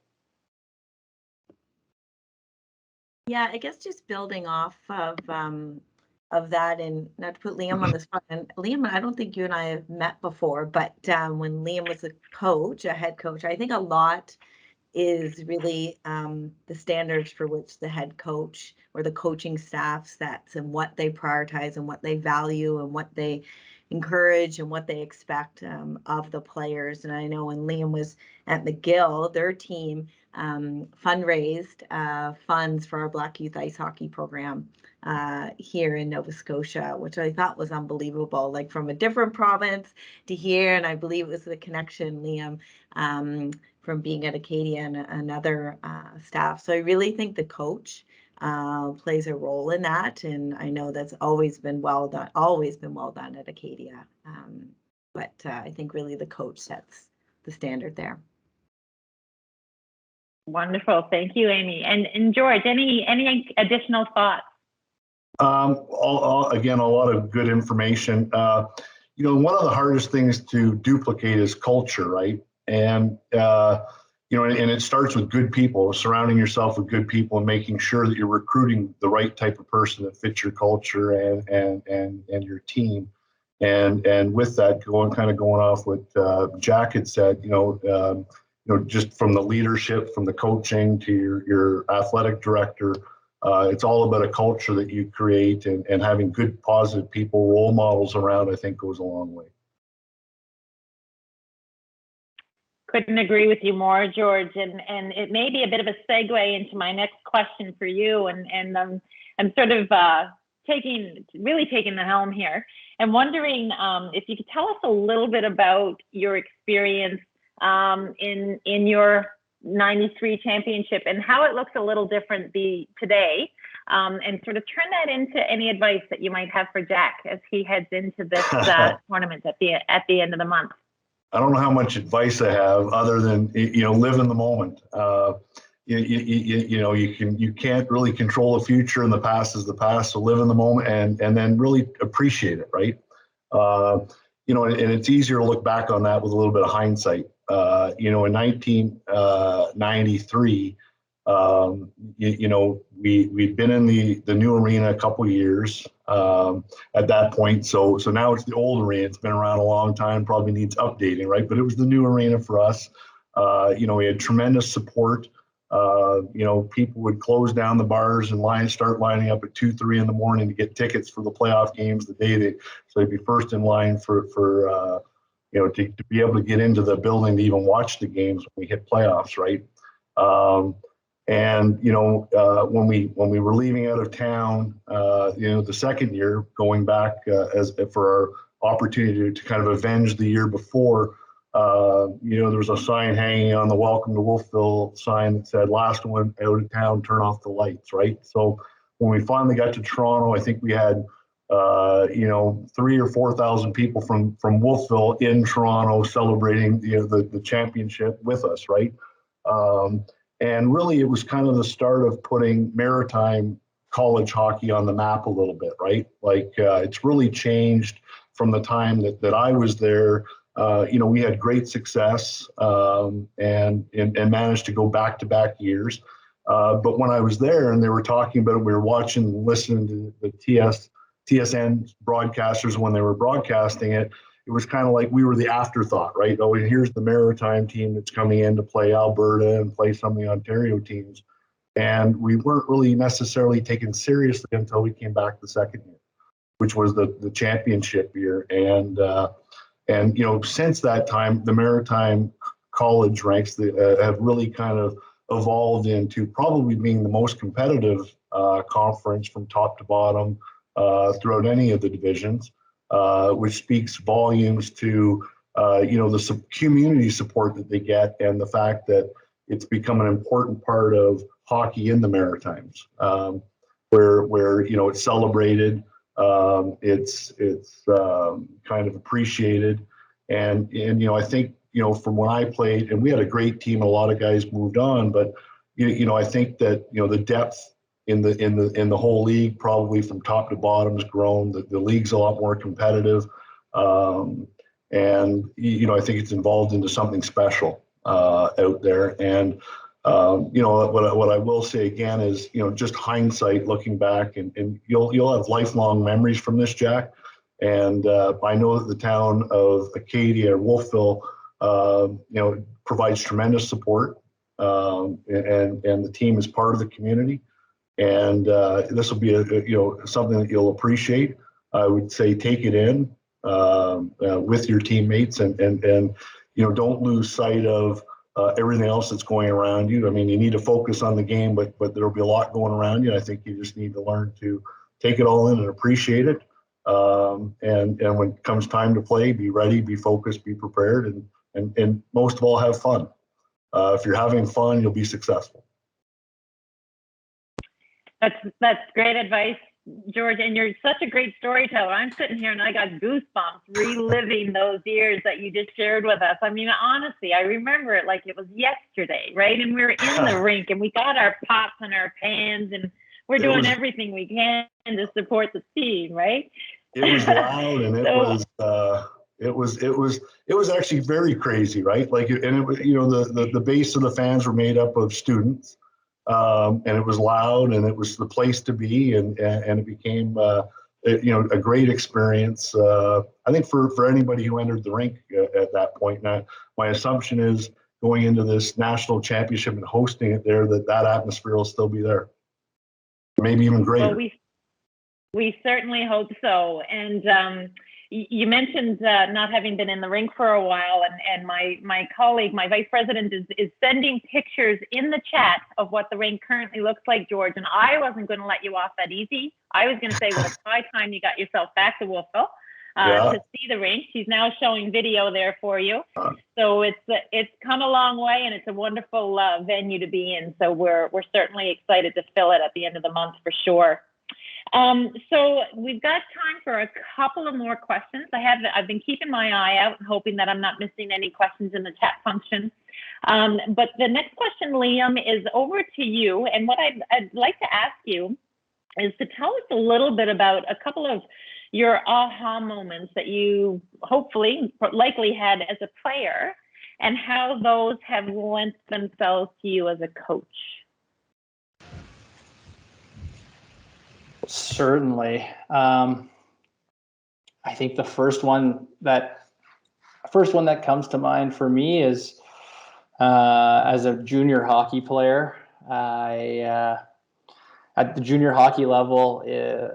[SPEAKER 3] Yeah, I guess just building off of that, and not to put Liam on the spot. And Liam, I don't think you and I have met before, but when Liam was a head coach, I think a lot is really the standards for which the head coach or the coaching staff sets, and what they prioritize and what they value and what they encourage and what they expect of the players. And I know when Liam was at McGill, their team fundraised funds for our Black Youth Ice Hockey program here in Nova Scotia, which I thought was unbelievable, like from a different province to here. And I believe it was the connection, Liam, from being at Acadia and other staff. So I really think the coach plays a role in that. And I know that's always been well done at Acadia. But I think really the coach sets the standard there.
[SPEAKER 1] Wonderful. Thank you, Amy. And George, any additional thoughts?
[SPEAKER 5] Again, a lot of good information. One of the hardest things to duplicate is culture, right? And and it starts with good people, surrounding yourself with good people and making sure that you're recruiting the right type of person that fits your culture and your team. And with that, going off what Jack had said, just from the leadership, from the coaching to your athletic director, it's all about a culture that you create, and having good, positive people, role models around, I think goes a long way.
[SPEAKER 1] Couldn't agree with you more, George. And it may be a bit of a segue into my next question for you. And I'm sort of taking the helm here and wondering if you could tell us a little bit about your experience in your 93 championship and how it looks a little different today and sort of turn that into any advice that you might have for Jack as he heads into this tournament at the end of the month.
[SPEAKER 5] I don't know how much advice I have other than, live in the moment. You can't really control the future, and the past is the past. So live in the moment and then really appreciate it, right? And it's easier to look back on that with a little bit of hindsight. In 1993, we'd been in the new arena a couple of years at that point. So now it's the old arena. It's been around a long time, probably needs updating, right? But it was the new arena for us. We had tremendous support. People would close down the bars and start lining up at 2, 3 in the morning to get tickets for the playoff games the day so they'd be first in line for to be able to get into the building to even watch the games when we hit playoffs, right? When we were leaving out of town, the second year, going back as for our opportunity to kind of avenge the year before, there was a sign hanging on the Welcome to Wolfville sign that said, "Last one out of town, turn off the lights," right? So when we finally got to Toronto, I think we had 3,000 or 4,000 people from Wolfville in Toronto celebrating the championship with us, right? And really, it was kind of the start of putting maritime college hockey on the map a little bit, right? Like it's really changed from the time that I was there. We had great success and managed to go back-to-back years. But when I was there and they were talking about it, we were watching and listening to the TSN broadcasters when they were broadcasting it. It was kind of like we were the afterthought, right? Oh, here's the maritime team that's coming in to play Alberta and play some of the Ontario teams. And we weren't really necessarily taken seriously until we came back the second year, which was the championship year. And since that time, the maritime college ranks have really kind of evolved into probably being the most competitive conference from top to bottom throughout any of the divisions. Which speaks volumes to the community support that they get and the fact that it's become an important part of hockey in the Maritimes, where it's celebrated, it's kind of appreciated, and I think from when I played, and we had a great team, a lot of guys moved on, but I think that the depth in the whole league, probably from top to bottom, has grown. The league's a lot more competitive, and I think it's evolved into something special out there. And what I will say again is just hindsight, looking back, and you'll have lifelong memories from this, Jack. And I know that the town of Acadia, Wolfville, provides tremendous support, and the team is part of the community. And this will be something that you'll appreciate. I would say take it in with your teammates, and don't lose sight of everything else that's going around you. I mean, you need to focus on the game, but there'll be a lot going around you. I think you just need to learn to take it all in and appreciate it. And when it comes time to play, be ready, be focused, be prepared, and most of all, have fun. If you're having fun, you'll be successful.
[SPEAKER 1] That's great advice, George, and you're such a great storyteller. I'm sitting here and I got goosebumps reliving those years that you just shared with us. I mean, honestly, I remember it like it was yesterday, right? And we were in the rink and we got our pots and our pans and we're doing everything we can to support the team, right?
[SPEAKER 5] It was loud and it was actually very crazy, right? Like, and it was, the base of the fans were made up of students. And it was loud, and it was the place to be, and it became a great experience. I think for anybody who entered the rink at that point. Now, my assumption is going into this national championship and hosting it there, that atmosphere will still be there, maybe even greater.
[SPEAKER 1] Well, we certainly hope so. And you mentioned not having been in the rink for a while, and my colleague, my vice president, is sending pictures in the chat of what the rink currently looks like, George. And I wasn't going to let you off that easy. I was going to say, well, it's high time you got yourself back to Wolfville. to see the rink. She's now showing video there for you. So it's come a long way, and it's a wonderful venue to be in. So we're certainly excited to fill it at the end of the month for sure. So we've got time for a couple of more questions. I've been keeping my eye out and hoping that I'm not missing any questions in the chat function. But the next question, Liam, is over to you. And what I'd like to ask you is to tell us a little bit about a couple of your aha moments that you likely had as a player, and how those have lent themselves to you as a coach.
[SPEAKER 4] Certainly. I think the first one that comes to mind for me is as a junior hockey player. At the junior hockey level,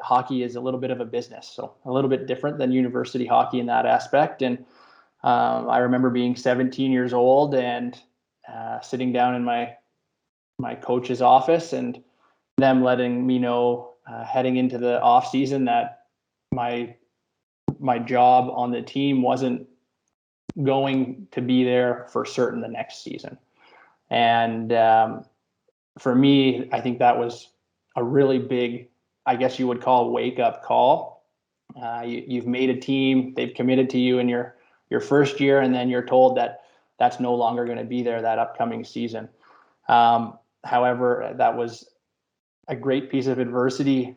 [SPEAKER 4] hockey is a little bit of a business, so a little bit different than university hockey in that aspect. And I remember being 17 years old and sitting down in my coach's office, and them letting me know heading into the off season that my job on the team wasn't going to be there for certain the next season. And for me, I think that was a really big, I guess you would call, wake up call. You've made a team, they've committed to you in your first year, and then you're told that that's no longer going to be there that upcoming season. However, that was a great piece of adversity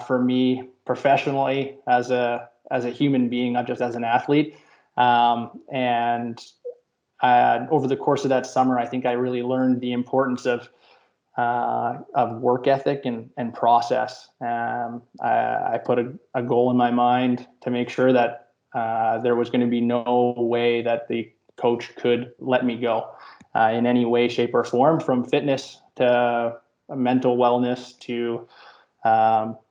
[SPEAKER 4] for me professionally as a human being, not just as an athlete. And over the course of that summer, I think I really learned the importance of work ethic and process. I put a goal in my mind to make sure that there was going to be no way that the coach could let me go in any way, shape, or form, from fitness to mental wellness to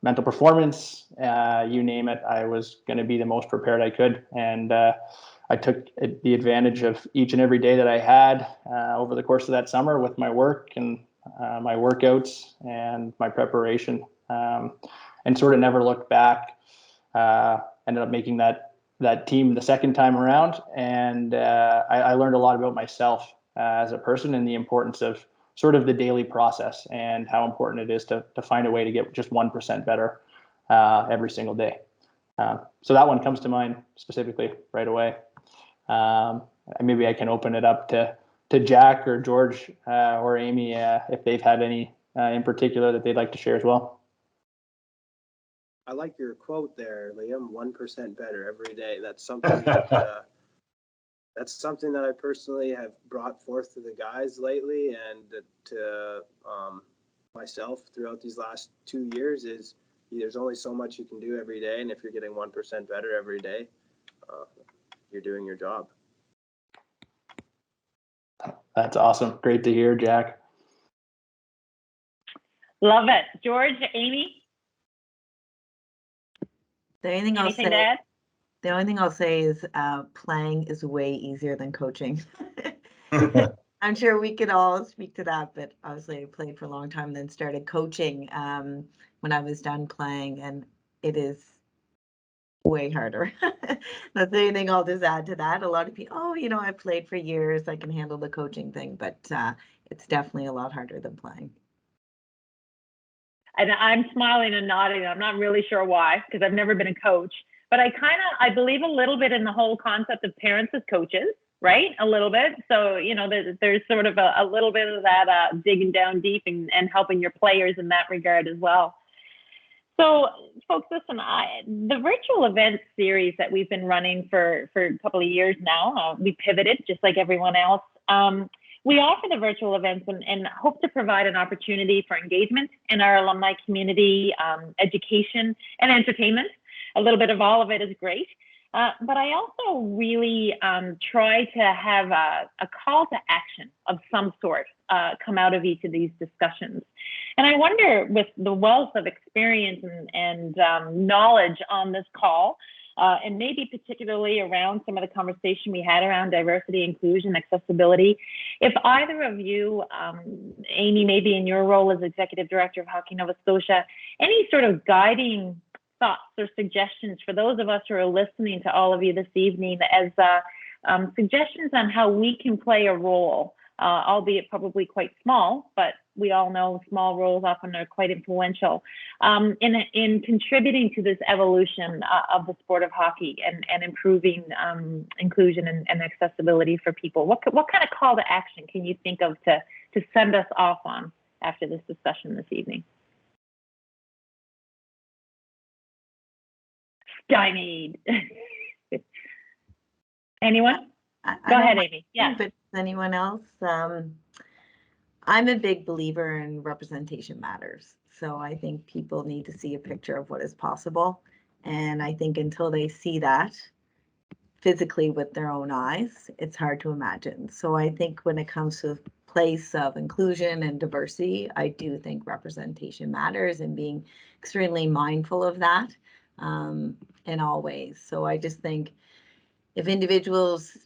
[SPEAKER 4] mental performance, you name it. I was going to be the most prepared I could. And I took the advantage of each and every day that I had over the course of that summer with my work and my workouts and my preparation, and sort of never looked back. Ended up making that team the second time around, and I learned a lot about myself as a person and the importance of sort of the daily process and how important it is to find a way to get just 1% better every single day. So that one comes to mind specifically right away. Maybe I can open it up to Jack or George or Amy if they've had any in particular that they'd like to share as well.
[SPEAKER 6] I like your quote there, Liam. 1% better every day. That's something that I personally have brought forth to the guys lately, and to myself throughout these last 2 years. Is there's only so much you can do every day, and if you're getting 1% better every day, you're doing your job.
[SPEAKER 4] That's awesome. Great to hear, Jack.
[SPEAKER 1] Love it. George, Amy?
[SPEAKER 3] The only thing
[SPEAKER 1] Anything to add?
[SPEAKER 3] The only thing I'll say is playing is way easier than coaching. I'm sure we could all speak to that, but obviously I played for a long time, then started coaching when I was done playing, and it is way harder. That's the only thing I'll just add to that. A lot of people, I played for years, I can handle the coaching thing, but it's definitely a lot harder than playing.
[SPEAKER 1] And I'm smiling and nodding. I'm not really sure why, because I've never been a coach. But I believe a little bit in the whole concept of parents as coaches, right? A little bit. So, there's sort of a little bit of that digging down deep and helping your players in that regard as well. So, folks, listen, the virtual event series that we've been running for a couple of years now, we pivoted just like everyone else. We offer the virtual events and hope to provide an opportunity for engagement in our alumni community, education, and entertainment. A little bit of all of it is great. But I also really try to have a call to action of some sort come out of each of these discussions. And I wonder, with the wealth of experience and knowledge on this call, and maybe particularly around some of the conversation we had around diversity, inclusion, accessibility, if either of you, Amy, maybe in your role as Executive Director of Hockey Nova Scotia, any sort of guiding thoughts or suggestions for those of us who are listening to all of you this evening as suggestions on how we can play a role, albeit probably quite small, but we all know small roles often are quite influential in contributing to this evolution of the sport of hockey and improving inclusion and accessibility for people. What kind of call to action can you think of to send us off on after this discussion this evening? Stymied. Anyone? Go ahead, Amy. Yeah.
[SPEAKER 3] But anyone else? I'm a big believer in representation matters. So I think people need to see a picture of what is possible. And I think until they see that physically with their own eyes, it's hard to imagine. So I think when it comes to the place of inclusion and diversity, I do think representation matters and being extremely mindful of that in all ways. So I just think if individuals,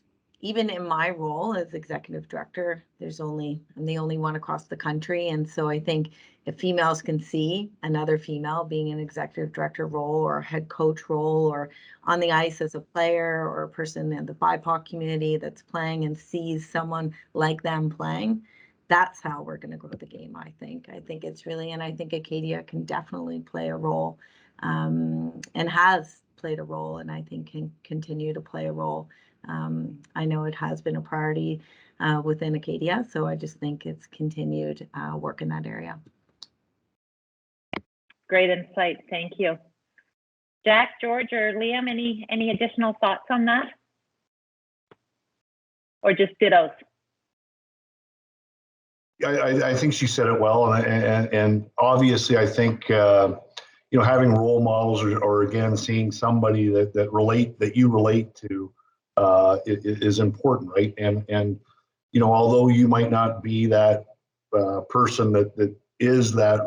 [SPEAKER 3] even in my role as executive director, I'm the only one across the country. And so I think if females can see another female being an executive director role or a head coach role or on the ice as a player or a person in the BIPOC community that's playing and sees someone like them playing, that's how we're going to grow the game, I think. I think it's really, and I think Acadia can definitely play a role and has played a role, and I think can continue to play a role. I know it has been a priority within Acadia, so I just think it's continued work in that area.
[SPEAKER 1] Great insight, thank you. Jack, George, or Liam, any additional thoughts on that? Or just dittos?
[SPEAKER 5] I think she said it well, and obviously I think having role models or again seeing somebody that you relate to is important, right? And although you might not be that person that is that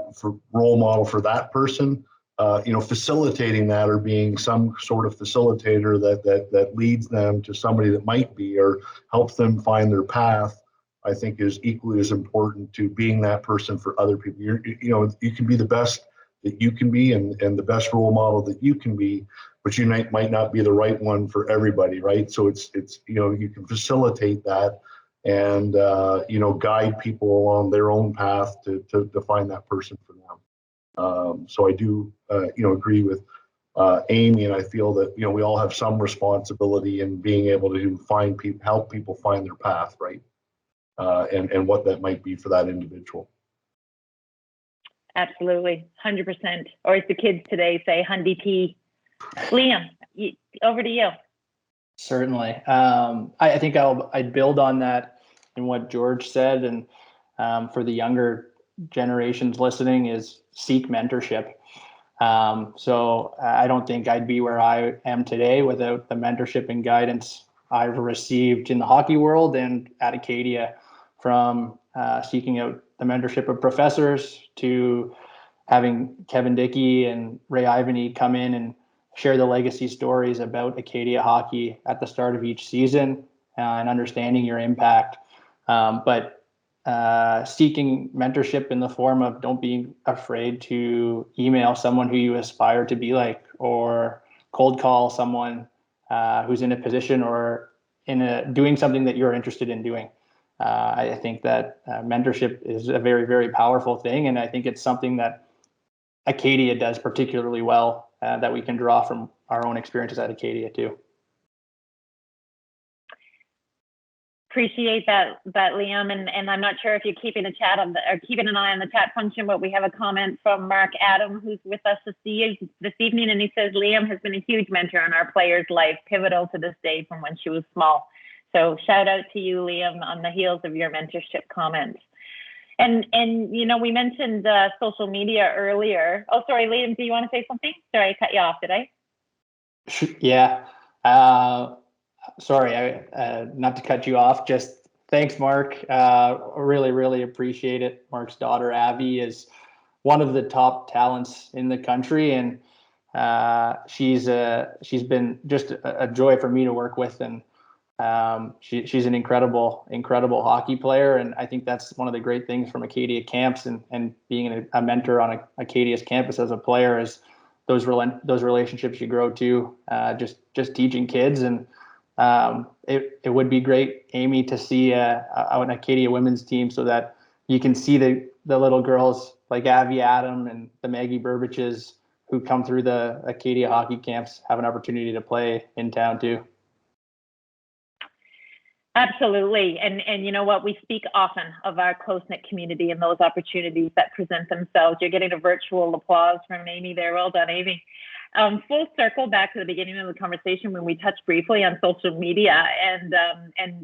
[SPEAKER 5] role model for that person, facilitating that or being some sort of facilitator that leads them to somebody that might be or helps them find their path, I think is equally as important to being that person for other people. You can be the best that you can be and the best role model that you can be, but you might not be the right one for everybody, right? So it's you can facilitate that and guide people along their own path to find that person for them. So I do agree with Amy, and I feel that we all have some responsibility in being able to help people find their path, right? And what that might be for that individual.
[SPEAKER 1] Absolutely, 100%. Or as the kids today say, Hundy P. Liam, over to you.
[SPEAKER 4] Certainly. I think I'd build on that and what George said, and for the younger generations listening is seek mentorship. So I don't think I'd be where I am today without the mentorship and guidance I've received in the hockey world and at Acadia, from seeking out the mentorship of professors to having Kevin Dickey and Ray Ivany come in and share the legacy stories about Acadia hockey at the start of each season and understanding your impact. But seeking mentorship in the form of don't be afraid to email someone who you aspire to be like, or cold call someone who's in a position or doing something that you're interested in doing. I think that mentorship is a very, very powerful thing. And I think it's something that Acadia does particularly well, that we can draw from our own experiences at Acadia too.
[SPEAKER 1] Appreciate that Liam, and I'm not sure if you're keeping a chat on or keeping an eye on the chat function, but we have a comment from Mark Adam, who's with us this evening, and he says Liam has been a huge mentor in our players' life, pivotal to this day from when she was small. So shout out to you, Liam, on the heels of your mentorship comments. And we mentioned social media earlier. Oh, sorry, Liam, do you want to say something? Sorry, I cut you off, did I?
[SPEAKER 4] Yeah. Sorry, not to cut you off. Just thanks, Mark. Really, really appreciate it. Mark's daughter, Abby, is one of the top talents in the country, and she's been just a joy for me to work with, and she's an incredible hockey player. And I think that's one of the great things from Acadia camps and being a mentor on Acadia's campus as a player is those relationships you grow too, just teaching kids. And it would be great, Amy, to see an Acadia women's team so that you can see the little girls like Avi Adam and the Maggie Burbiches who come through the Acadia hockey camps have an opportunity to play in town too.
[SPEAKER 1] Absolutely. And you know what? We speak often of our close-knit community and those opportunities that present themselves. You're getting a virtual applause from Amy there. Well done, Amy. Full circle back to the beginning of the conversation when we touched briefly on social media and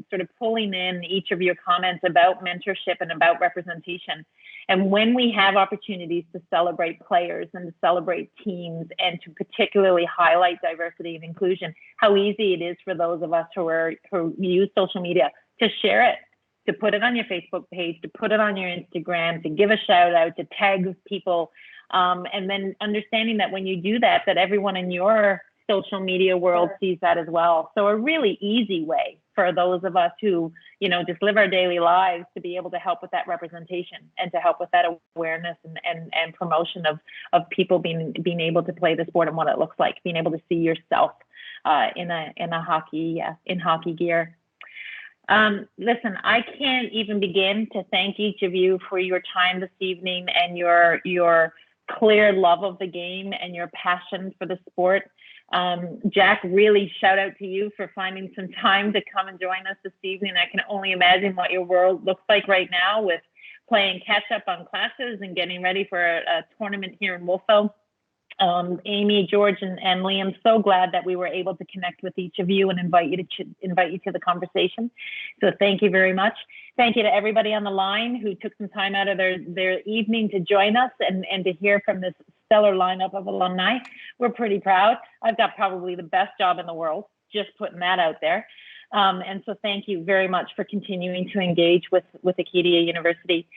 [SPEAKER 1] sort of pulling in each of your comments about mentorship and about representation. And when we have opportunities to celebrate players and to celebrate teams and to particularly highlight diversity and inclusion, how easy it is for those of us who use social media to share it, to put it on your Facebook page, to put it on your Instagram, to give a shout out, to tag people. And then understanding that when you do that, that everyone in your social media world sees that as well. So a really easy way for those of us who, just live our daily lives to be able to help with that representation and to help with that awareness and promotion of people being able to play the sport and what it looks like, being able to see yourself in hockey gear. Listen, I can't even begin to thank each of you for your time this evening and your clear love of the game and your passion for the sport. Jack, really shout out to you for finding some time to come and join us this evening. I can only imagine what your world looks like right now with playing catch up on classes and getting ready for a tournament here in Wolfville. Amy, George, and Liam, so glad that we were able to connect with each of you and invite you to the conversation. So thank you very much. Thank you to everybody on the line who took some time out of their evening to join us and to hear from this stellar lineup of alumni. We're pretty proud. I've got probably the best job in the world, just putting that out there. And so thank you very much for continuing to engage with Acadia University.